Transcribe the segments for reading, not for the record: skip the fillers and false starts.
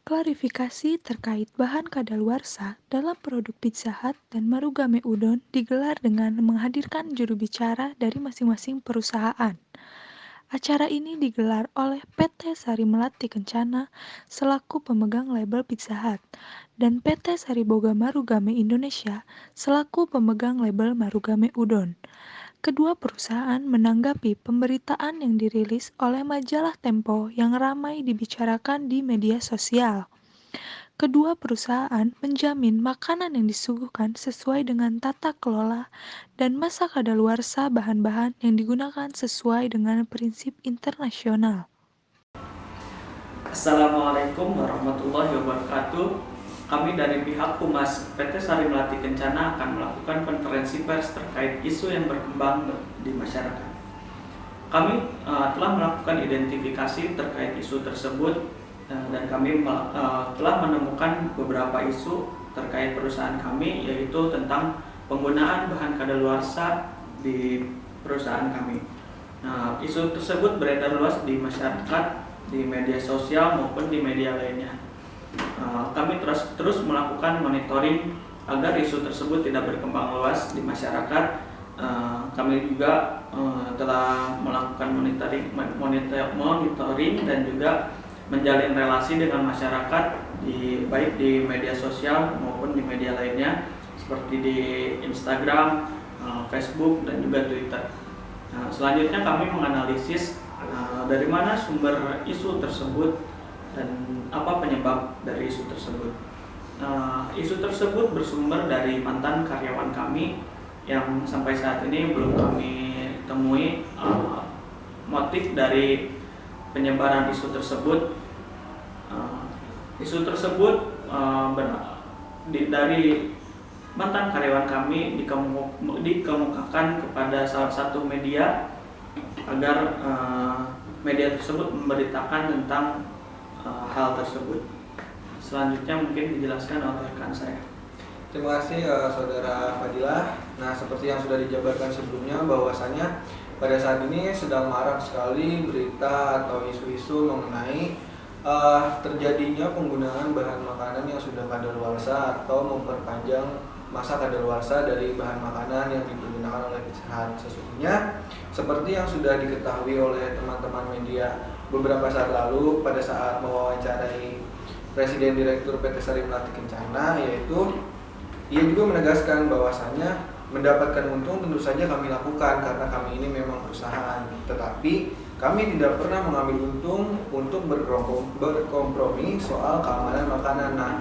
Klarifikasi terkait bahan kadaluarsa dalam produk Pizza Hut dan Marugame Udon digelar dengan menghadirkan juru bicara dari masing-masing perusahaan. Acara ini digelar oleh PT Sari Melati Kencana selaku pemegang label Pizza Hut dan PT Sari Boga Marugame Indonesia selaku pemegang label Marugame Udon. Kedua perusahaan menanggapi pemberitaan yang dirilis oleh majalah Tempo yang ramai dibicarakan di media sosial. Kedua perusahaan menjamin makanan yang disuguhkan sesuai dengan tata kelola dan masa kadaluarsa bahan-bahan yang digunakan sesuai dengan prinsip internasional. Assalamualaikum warahmatullahi wabarakatuh. Kami dari pihak Humas PT Sari Melati Kencana akan melakukan konferensi pers terkait isu yang berkembang di masyarakat. Kami telah melakukan identifikasi terkait isu tersebut dan kami telah menemukan beberapa isu terkait perusahaan kami, yaitu tentang penggunaan bahan kadaluarsa di perusahaan kami. Nah, isu tersebut beredar luas di masyarakat, di media sosial maupun di media lainnya. Kami terus melakukan monitoring agar isu tersebut tidak berkembang luas di masyarakat. Kami juga telah melakukan monitoring dan juga menjalin relasi dengan masyarakat baik di media sosial maupun di media lainnya seperti di Instagram, Facebook dan juga Twitter. Selanjutnya kami menganalisis dari mana sumber isu tersebut dan apa penyebab dari isu tersebut. Isu tersebut bersumber dari mantan karyawan kami yang sampai saat ini belum kami temui motif dari penyebaran isu tersebut. Isu tersebut dari mantan karyawan kami dikemukakan kepada salah satu media agar media tersebut memberitakan tentang hal tersebut. Selanjutnya mungkin dijelaskan oleh rekan saya. Terima kasih Saudara Fadilah. Nah, seperti yang sudah dijabarkan sebelumnya bahwasanya pada saat ini sedang marak sekali berita atau isu-isu mengenai terjadinya penggunaan bahan makanan yang sudah kadaluarsa atau memperpanjang masa kadaluarsa dari bahan makanan yang digunakan oleh Pizza Hut. Sesungguhnya seperti yang sudah diketahui oleh teman-teman media beberapa saat lalu pada saat mewawancarai Presiden Direktur PT Sari Melati Kencana, yaitu ia juga menegaskan bahwasannya mendapatkan untung tentu saja kami lakukan karena kami ini memang perusahaan, tetapi kami tidak pernah mengambil untung untuk berkompromi soal keamanan makanan. Nah,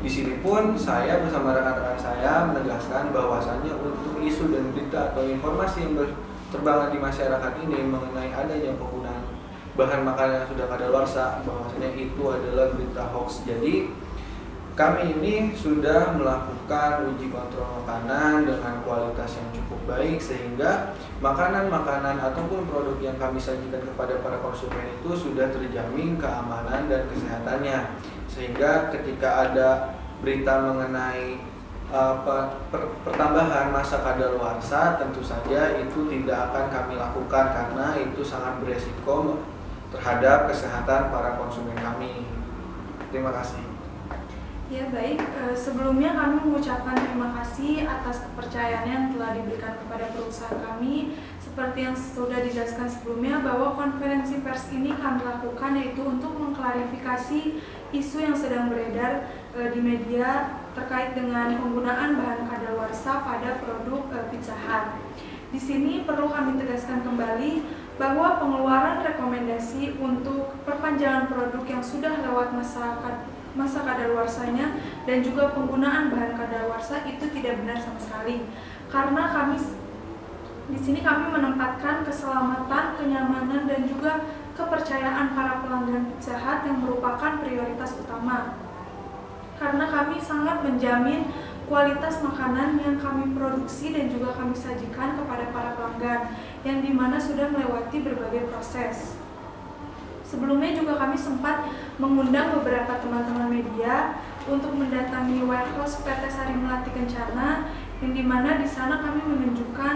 di sini pun saya bersama rekan-rekan saya menegaskan bahwasannya untuk isu dan berita atau informasi yang berterbangan di masyarakat ini mengenai adanya penggunaan bahan makanan yang sudah kadaluarsa, bahwasanya itu adalah berita hoax. Jadi kami ini sudah melakukan uji kontrol makanan dengan kualitas yang cukup baik sehingga makanan-makanan ataupun produk yang kami sajikan kepada para konsumen itu sudah terjamin keamanan dan kesehatannya. Sehingga ketika ada berita mengenai pertambahan masa kadaluarsa, tentu saja itu tidak akan kami lakukan karena itu sangat beresiko terhadap kesehatan para konsumen kami. Terima kasih. Ya baik, sebelumnya kami mengucapkan terima kasih atas kepercayaan yang telah diberikan kepada perusahaan kami. Seperti yang sudah dijelaskan sebelumnya bahwa konferensi pers ini kami lakukan yaitu untuk mengklarifikasi isu yang sedang beredar di media terkait dengan penggunaan bahan kadaluarsa pada produk Pizza Hut. Di sini perlu kami tegaskan kembali bahwa pengeluaran rekomendasi untuk perpanjangan produk yang sudah lewat masa kadaluarsanya dan juga penggunaan bahan kadaluarsa itu tidak benar sama sekali. Karena di sini kami menempatkan keselamatan, kenyamanan dan juga kepercayaan para pelanggan Pizza Hut yang merupakan prioritas utama. Karena kami sangat menjamin kualitas makanan yang kami produksi dan juga kami sajikan kepada para pelanggan yang dimana sudah melewati berbagai proses. Sebelumnya juga kami sempat mengundang beberapa teman-teman media untuk mendatangi warehouse PT Sari Melati Kencana, yang dimana di sana kami menunjukkan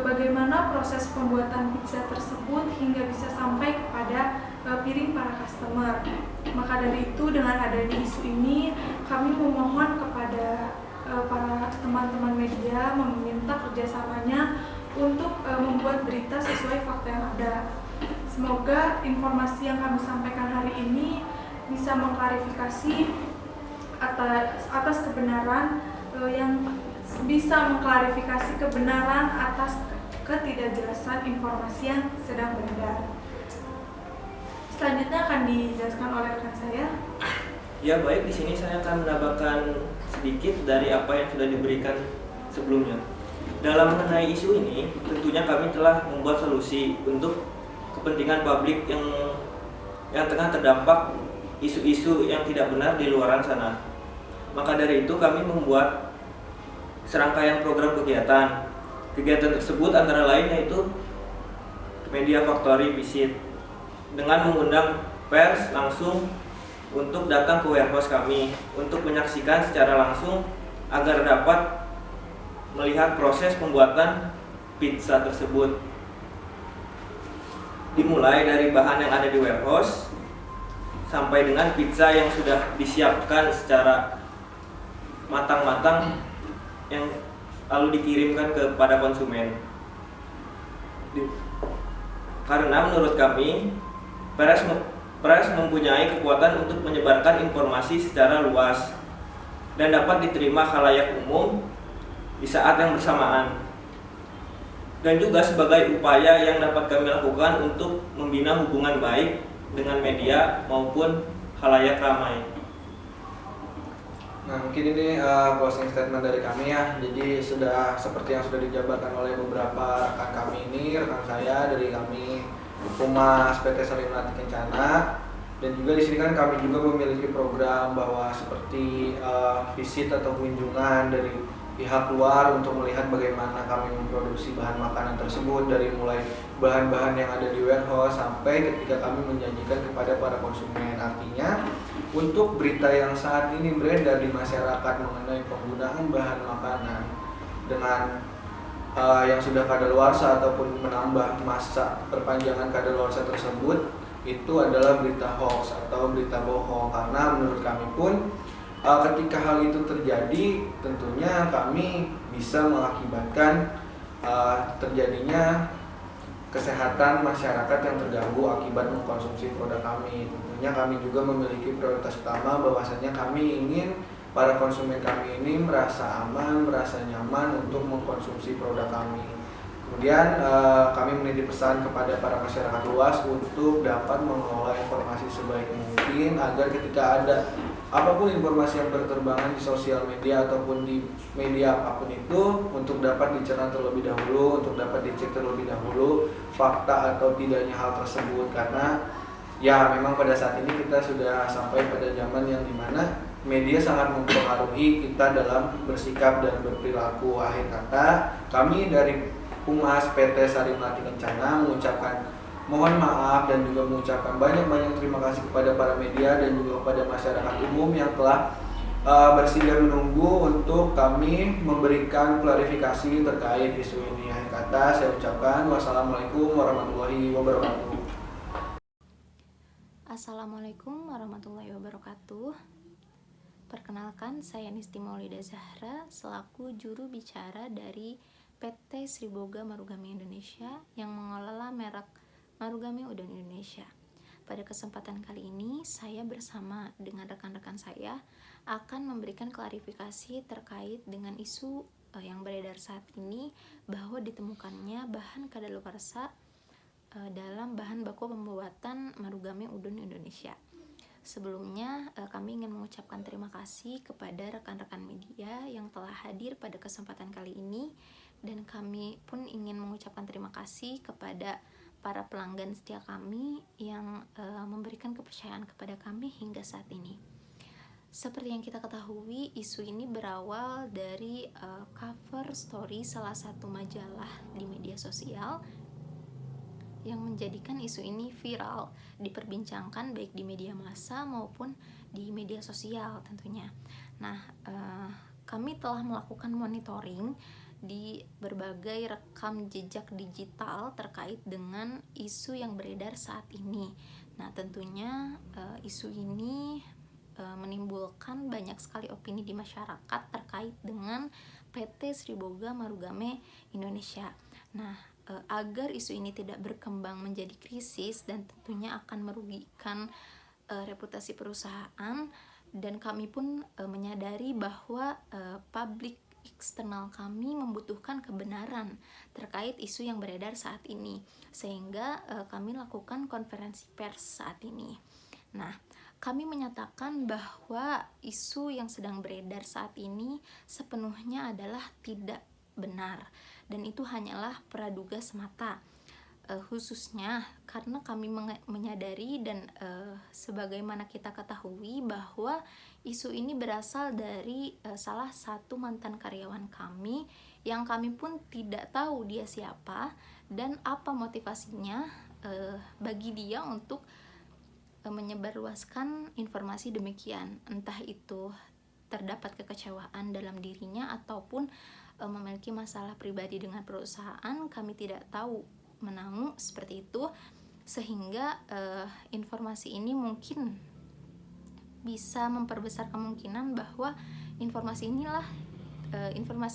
bagaimana proses pembuatan pizza tersebut hingga bisa sampai kepada piring para customer. Maka dari itu, dengan adanya isu ini, kami memohon kepada para teman-teman media meminta kerjasamanya untuk membuat berita sesuai fakta yang ada. Semoga informasi yang kami sampaikan hari ini bisa mengklarifikasi atas kebenaran yang bisa mengklarifikasi kebenaran atas ketidakjelasan informasi yang sedang beredar. Selanjutnya akan dijelaskan oleh rekan saya. Ya baik, di sini saya akan menambahkan sedikit dari apa yang sudah diberikan sebelumnya. Dalam mengenai isu ini, tentunya kami telah membuat solusi untuk kepentingan publik yang tengah terdampak isu-isu yang tidak benar di luaran sana. Maka dari itu kami membuat serangkaian program kegiatan. Kegiatan tersebut antara lain yaitu Media Factory Visit, dengan mengundang pers langsung untuk datang ke warehouse kami untuk menyaksikan secara langsung agar dapat melihat proses pembuatan pizza tersebut. Dimulai dari bahan yang ada di warehouse sampai dengan pizza yang sudah disiapkan secara matang-matang yang lalu dikirimkan kepada konsumen. Karena menurut kami pers mempunyai kekuatan untuk menyebarkan informasi secara luas dan dapat diterima khalayak umum di saat yang bersamaan, dan juga sebagai upaya yang dapat kami lakukan untuk membina hubungan baik dengan media maupun khalayak ramai. Nah, mungkin ini closing statement dari kami ya. Jadi sudah seperti yang sudah dijabarkan oleh beberapa rekan kami ini, rekan saya dari kami Humas PT Sari Melati Kencana, dan juga di sini kan kami juga memiliki program bahwa seperti visit atau kunjungan dari pihak luar untuk melihat bagaimana kami memproduksi bahan makanan tersebut, dari mulai bahan-bahan yang ada di warehouse sampai ketika kami menjanjikan kepada para konsumen. Artinya untuk berita yang saat ini beredar di masyarakat mengenai penggunaan bahan makanan dengan yang sudah kadaluarsa ataupun menambah masa perpanjangan kadaluarsa tersebut, itu adalah berita hoax atau berita bohong. Karena menurut kami pun ketika hal itu terjadi, tentunya kami bisa mengakibatkan terjadinya kesehatan masyarakat yang terganggu akibat mengkonsumsi produk kami. Tentunya kami juga memiliki prioritas utama bahwasanya kami ingin para konsumen kami ini merasa aman, merasa nyaman untuk mengkonsumsi produk kami. Kemudian kami menitip pesan kepada para masyarakat luas untuk dapat mengelola informasi sebaik mungkin agar ketika ada apapun informasi yang berterbangan di sosial media ataupun di media apapun itu, untuk dapat dicerna terlebih dahulu, untuk dapat dicek terlebih dahulu fakta atau tidaknya hal tersebut. Karena ya memang pada saat ini kita sudah sampai pada zaman yang dimana media sangat mempengaruhi kita dalam bersikap dan berperilaku. Akhir kata, kami dari Humas PT Sari Melati Kencana mengucapkan mohon maaf dan juga mengucapkan banyak-banyak terima kasih kepada para media dan juga kepada masyarakat umum yang telah bersedia menunggu untuk kami memberikan klarifikasi terkait isu ini. Akhir kata, saya ucapkan wassalamualaikum warahmatullahi wabarakatuh. Assalamualaikum warahmatullahi wabarakatuh. Perkenalkan, saya Nisti Maulida Zahra selaku juru bicara dari PT Sriboga Marugame Indonesia yang mengelola merek Marugame Udon Indonesia. Pada kesempatan kali ini, saya bersama dengan rekan-rekan saya akan memberikan klarifikasi terkait dengan isu yang beredar saat ini bahwa ditemukannya bahan kadaluarsa dalam bahan baku pembuatan Marugame Udon Indonesia. Sebelumnya, kami ingin mengucapkan terima kasih kepada rekan-rekan media yang telah hadir pada kesempatan kali ini, dan kami pun ingin mengucapkan terima kasih kepada para pelanggan setia kami yang memberikan kepercayaan kepada kami hingga saat ini. Seperti yang kita ketahui, isu ini berawal dari cover story salah satu majalah di media sosial yang menjadikan isu ini viral, diperbincangkan baik di media massa maupun di media sosial tentunya. Nah, kami telah melakukan monitoring di berbagai rekam jejak digital terkait dengan isu yang beredar saat ini. Nah, tentunya isu ini menimbulkan banyak sekali opini di masyarakat terkait dengan PT Sri Boga Marugame Indonesia. Nah, agar isu ini tidak berkembang menjadi krisis dan tentunya akan merugikan reputasi perusahaan, dan kami pun menyadari bahwa publik eksternal kami membutuhkan kebenaran terkait isu yang beredar saat ini, sehingga kami lakukan konferensi pers saat ini. Nah, kami menyatakan bahwa isu yang sedang beredar saat ini sepenuhnya adalah tidak benar, dan itu hanyalah praduga semata. Khususnya karena kami menyadari dan sebagaimana kita ketahui bahwa isu ini berasal dari salah satu mantan karyawan kami yang kami pun tidak tahu dia siapa dan apa motivasinya bagi dia untuk menyebarluaskan informasi demikian, entah itu terdapat kekecewaan dalam dirinya ataupun memiliki masalah pribadi dengan perusahaan. Kami tidak tahu menau seperti itu, sehingga informasi ini mungkin bisa memperbesar kemungkinan bahwa informasi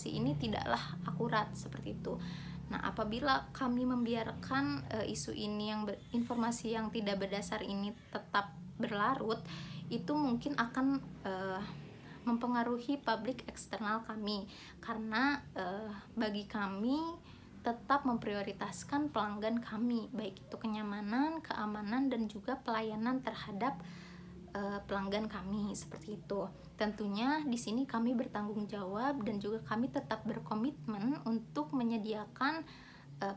ini tidaklah akurat seperti itu. Nah, apabila kami membiarkan isu ini informasi yang tidak berdasar ini tetap berlarut, itu mungkin akan mempengaruhi publik eksternal kami, karena bagi kami tetap memprioritaskan pelanggan kami, baik itu kenyamanan, keamanan, dan juga pelayanan terhadap pelanggan kami seperti itu. Tentunya di sini kami bertanggung jawab dan juga kami tetap berkomitmen untuk menyediakan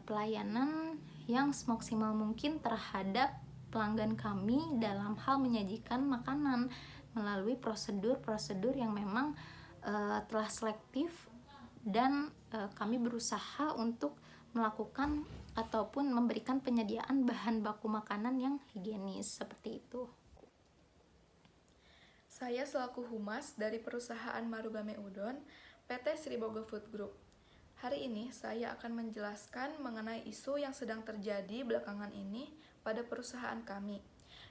pelayanan yang semaksimal mungkin terhadap pelanggan kami dalam hal menyajikan makanan melalui prosedur-prosedur yang memang telah selektif, dan kami berusaha untuk melakukan ataupun memberikan penyediaan bahan baku makanan yang higienis seperti itu. Saya selaku Humas dari perusahaan Marugame Udon, PT Sri Boga Food Group. Hari ini saya akan menjelaskan mengenai isu yang sedang terjadi belakangan ini pada perusahaan kami,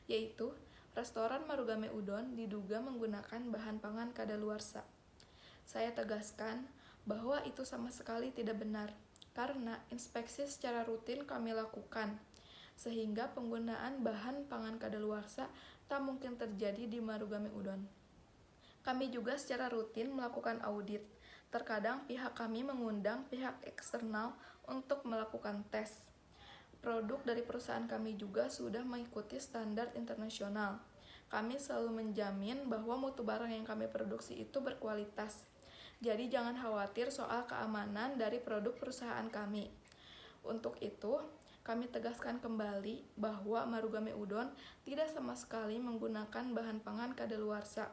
yaitu restoran Marugame Udon diduga menggunakan bahan pangan kadaluarsa. Saya tegaskan bahwa itu sama sekali tidak benar, karena inspeksi secara rutin kami lakukan, sehingga penggunaan bahan pangan kadaluarsa tak mungkin terjadi di Marugame Udon. Kami juga secara rutin melakukan audit. Terkadang pihak kami mengundang pihak eksternal untuk melakukan tes. Produk dari perusahaan kami juga sudah mengikuti standar internasional. Kami selalu menjamin bahwa mutu barang yang kami produksi itu berkualitas. Jadi jangan khawatir soal keamanan dari produk perusahaan kami. Untuk itu, kami tegaskan kembali bahwa Marugame Udon tidak sama sekali menggunakan bahan pangan kadaluarsa.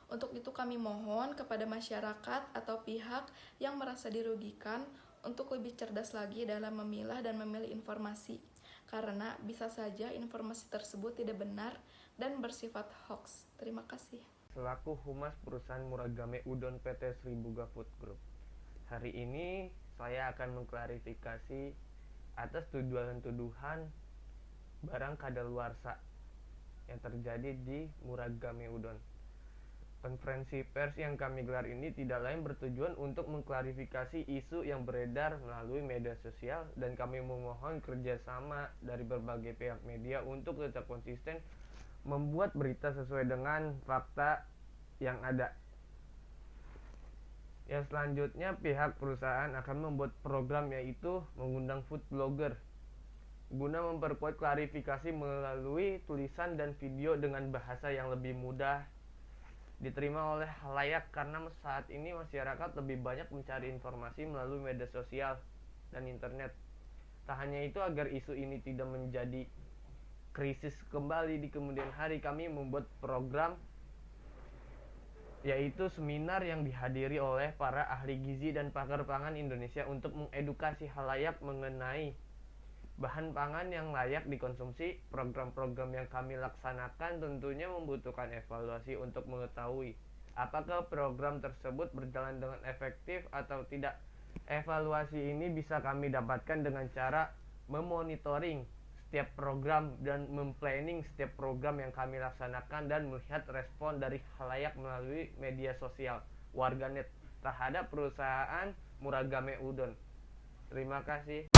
Untuk itu kami mohon kepada masyarakat atau pihak yang merasa dirugikan untuk lebih cerdas lagi dalam memilah dan memilih informasi, karena bisa saja informasi tersebut tidak benar dan bersifat hoax. Terima kasih. Selaku Humas Perusahaan Marugame Udon PT Sri Boga Food Group, hari ini saya akan mengklarifikasi atas tuduhan-tuduhan barang kadaluarsa yang terjadi di Marugame Udon. Konferensi pers yang kami gelar ini tidak lain bertujuan untuk mengklarifikasi isu yang beredar melalui media sosial, dan kami memohon kerjasama dari berbagai pihak media untuk tetap konsisten membuat berita sesuai dengan fakta yang ada. Yang selanjutnya, pihak perusahaan akan membuat program yaitu mengundang food blogger guna memperkuat klarifikasi melalui tulisan dan video dengan bahasa yang lebih mudah diterima oleh khalayak, karena saat ini masyarakat lebih banyak mencari informasi melalui media sosial dan internet. Tak hanya itu, agar isu ini tidak menjadi krisis kembali di kemudian hari, kami membuat program yaitu seminar yang dihadiri oleh para ahli gizi dan pakar pangan Indonesia untuk mengedukasi khalayak mengenai bahan pangan yang layak dikonsumsi. Program-program yang kami laksanakan tentunya membutuhkan evaluasi untuk mengetahui apakah program tersebut berjalan dengan efektif atau tidak, Evaluasi ini bisa kami dapatkan dengan cara memonitoring setiap program dan memplanning setiap program yang kami laksanakan dan melihat respon dari khalayak melalui media sosial warganet terhadap perusahaan Muragame Udon. Terima kasih.